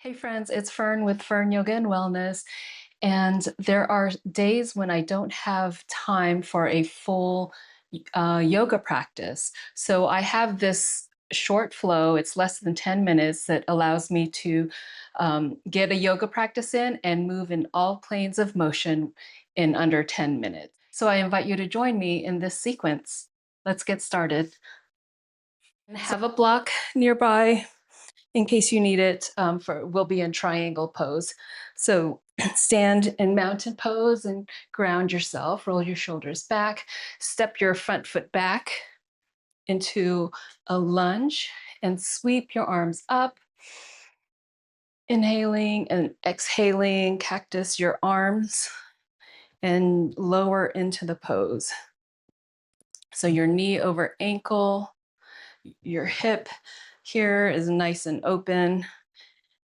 Hey friends, it's Fern with Fern Yoga and Wellness. And there are days when I don't have time for a full yoga practice. So I have this short flow, it's less than 10 minutes, that allows me to get a yoga practice in and move in all planes of motion in under 10 minutes. So I invite you to join me in this sequence. Let's get started. And have a block nearby in case you need it. We'll be in triangle pose. So stand in mountain pose and ground yourself, roll your shoulders back, step your front foot back into a lunge and sweep your arms up. Inhaling and exhaling, cactus your arms and lower into the pose. So your knee over ankle, your hip here is nice and open.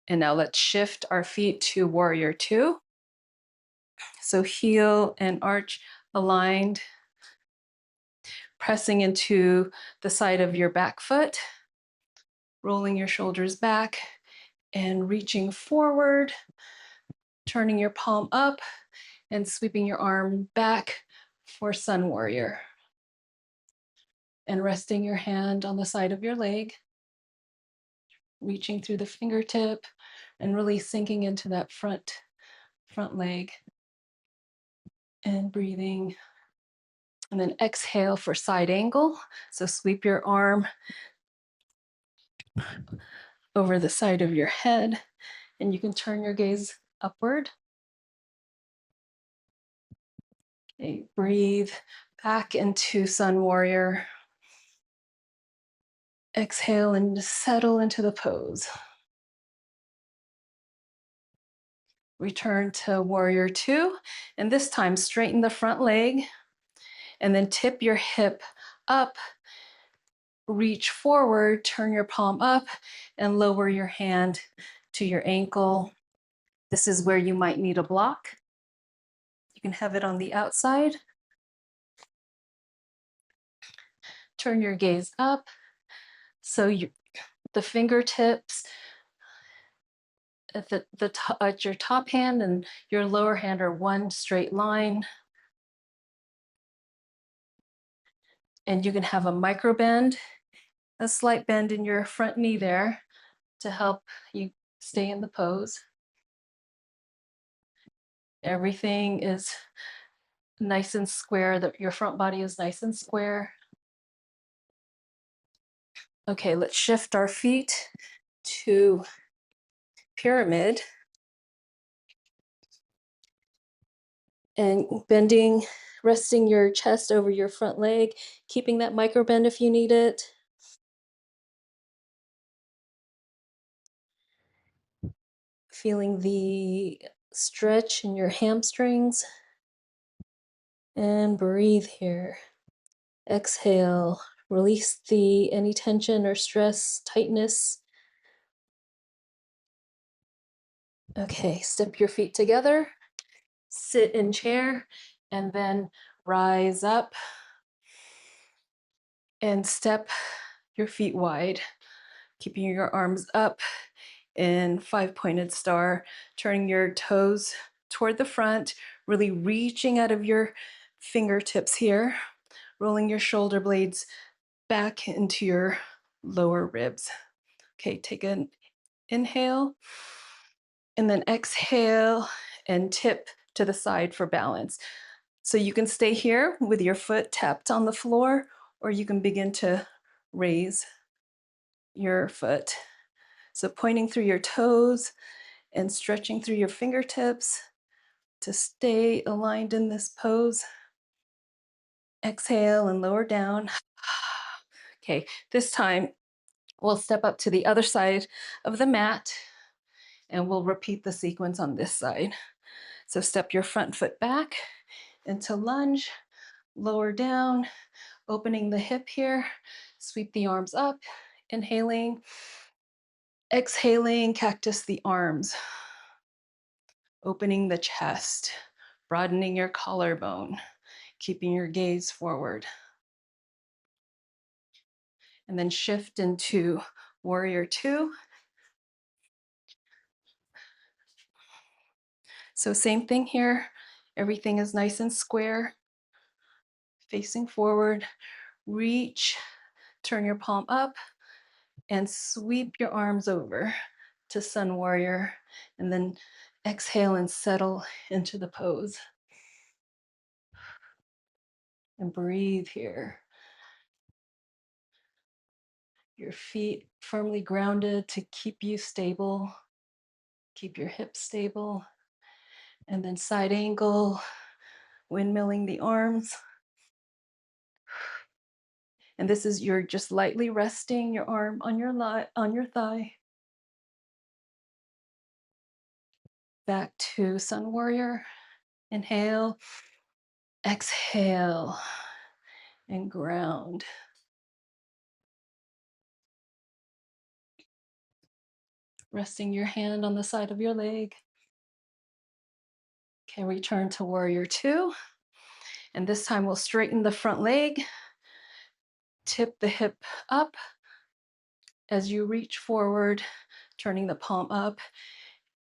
And now let's shift our feet to warrior two. So heel and arch aligned, pressing into the side of your back foot, rolling your shoulders back and reaching forward, turning your palm up and sweeping your arm back for sun warrior. And resting your hand on the side of your leg, reaching through the fingertip and really sinking into that front leg and breathing. And then exhale for side angle. So sweep your arm over the side of your head and you can turn your gaze upward. Okay, breathe back into sun warrior. Exhale and settle into the pose. Return to warrior two, and this time straighten the front leg and then tip your hip up, reach forward, turn your palm up and lower your hand to your ankle. This is where you might need a block. You can have it on the outside. Turn your gaze up. So the fingertips at your top hand and your lower hand are one straight line. And you can have a micro bend, a slight bend in your front knee there to help you stay in the pose. Everything is nice and square, that your front body is nice and square. Okay, let's shift our feet to pyramid. And bending, resting your chest over your front leg, keeping that micro bend if you need it. Feeling the stretch in your hamstrings. And breathe here. Exhale, release any tension or stress, tightness. Okay, step your feet together, sit in chair, and then rise up and step your feet wide, keeping your arms up in five-pointed star, turning your toes toward the front, really reaching out of your fingertips here, rolling your shoulder blades back into your lower ribs. Okay, take an inhale and then exhale and tip to the side for balance. So you can stay here with your foot tapped on the floor, or you can begin to raise your foot. So pointing through your toes and stretching through your fingertips to stay aligned in this pose. Exhale and lower down. Okay, this time we'll step up to the other side of the mat and we'll repeat the sequence on this side. So step your front foot back into lunge, lower down, opening the hip here, sweep the arms up, inhaling, exhaling, cactus the arms, opening the chest, broadening your collarbone, keeping your gaze forward. And then shift into warrior two. So same thing here. Everything is nice and square, facing forward. Reach, turn your palm up, and sweep your arms over to Sun Warrior, and then exhale and settle into the pose. And breathe here. Your feet firmly grounded to keep you stable. Keep your hips stable. And then side angle, windmilling the arms. And this is you're just lightly resting your arm on your thigh. Back to Sun Warrior. Inhale, exhale, and ground. Resting your hand on the side of your leg. Okay, return to Warrior Two. And this time we'll straighten the front leg, tip the hip up as you reach forward, turning the palm up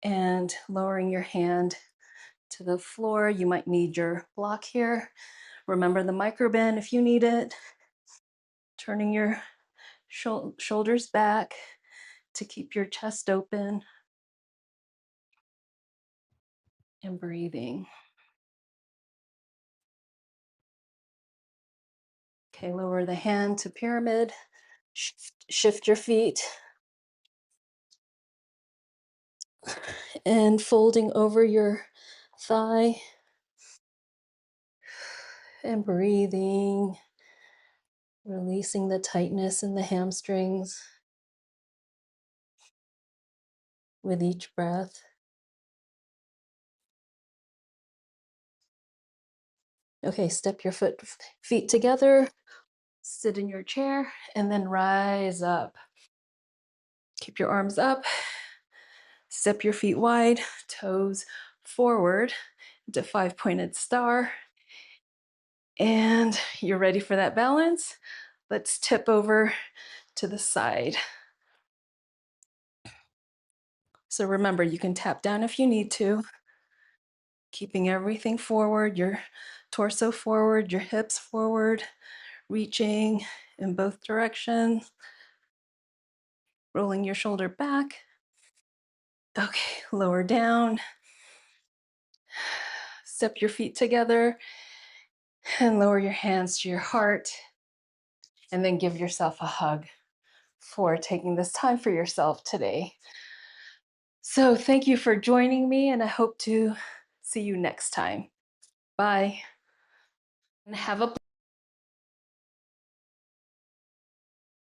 and lowering your hand to the floor. You might need your block here. Remember the micro bend if you need it. Turning your shoulders back to keep your chest open. And breathing. Okay, lower the hand to pyramid. Shift your feet. And folding over your thigh. And breathing. Releasing the tightness in the hamstrings with each breath. Okay, step your feet together, sit in your chair, and then rise up. Keep your arms up, step your feet wide, toes forward into 5-pointed star. And you're ready for that balance. Let's tip over to the side. So remember, you can tap down if you need to, keeping everything forward, your torso forward, your hips forward, reaching in both directions, rolling your shoulder back. Okay, lower down. Step your feet together and lower your hands to your heart. And then give yourself a hug for taking this time for yourself today. So thank you for joining me, and I hope to see you next time. Bye. And have a